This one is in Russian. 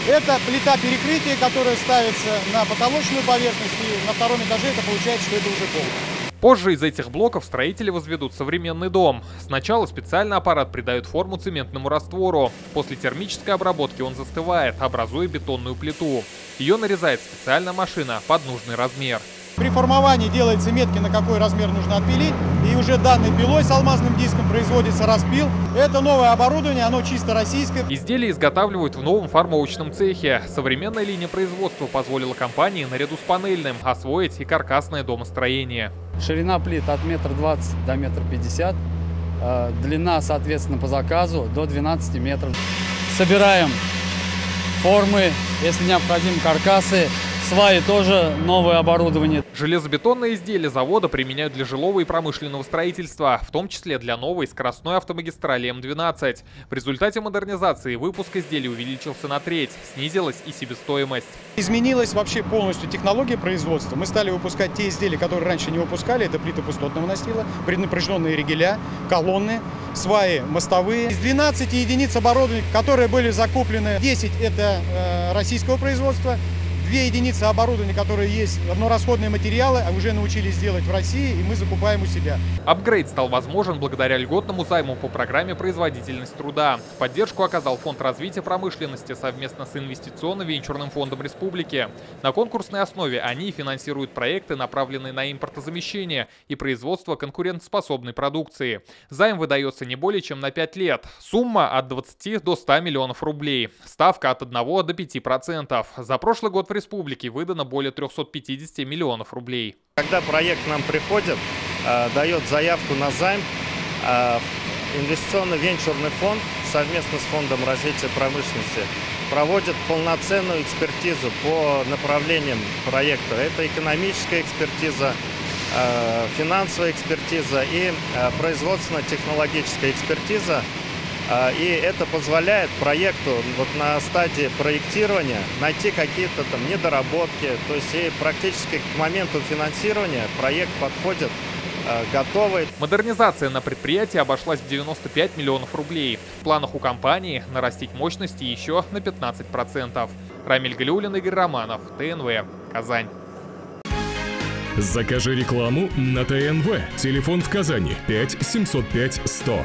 Это плита перекрытия, которая ставится на потолочную поверхность, и на втором этаже это получается, что это уже пол. Позже из этих блоков строители возведут современный дом. Сначала специальный аппарат придает форму цементному раствору. После термической обработки он застывает, образуя бетонную плиту. Ее нарезает специальная машина под нужный размер. При формовании делается метки, на какой размер нужно отпилить, и уже данной пилой с алмазным диском производится распил. Это новое оборудование, оно чисто российское. Изделия изготавливают в новом формовочном цехе. Современная линия производства позволила компании наряду с панельным освоить и каркасное домостроение. Ширина плит от 1,20 м до 1,50 м, длина, соответственно, по заказу до 12 метров. Собираем формы, если необходимо, каркасы. Сваи тоже новое оборудование. Железобетонные изделия завода применяют для жилого и промышленного строительства, в том числе для новой скоростной автомагистрали М12. В результате модернизации выпуск изделий увеличился на треть, снизилась и себестоимость. Изменилась вообще полностью технология производства. Мы стали выпускать те изделия, которые раньше не выпускали. Это плиты пустотного настила, преднапряженные ригеля, колонны, сваи мостовые. Из 12 единиц оборудования, которые были закуплены, 10 это российского производства. 2 единицы оборудования, которые есть, однорасходные материалы, уже научились делать в России, и мы закупаем у себя. Апгрейд стал возможен благодаря льготному займу по программе «Производительность труда». Поддержку оказал Фонд развития промышленности совместно с Инвестиционно-венчурным фондом республики. На конкурсной основе они финансируют проекты, направленные на импортозамещение и производство конкурентоспособной продукции. Займ выдается не более чем на 5 лет. Сумма от 20 до 100 миллионов рублей. Ставка от 1 до 5%. За прошлый год в республике выдано более 350 миллионов рублей. Когда проект к нам приходит, дает заявку на займ, инвестиционно-венчурный фонд совместно с Фондом развития промышленности проводит полноценную экспертизу по направлениям проекта. Это экономическая экспертиза, финансовая экспертиза и производственно-технологическая экспертиза. И это позволяет проекту вот на стадии проектирования найти какие-то там недоработки. То есть и практически к моменту финансирования проект подходит готовый. Модернизация на предприятии обошлась в 95 миллионов рублей. В планах у компании нарастить мощности еще на 15%. Рамиль Галиуллин, Игорь Романов, ТНВ, Казань. Закажи рекламу на ТНВ. Телефон в Казани 5 705 100.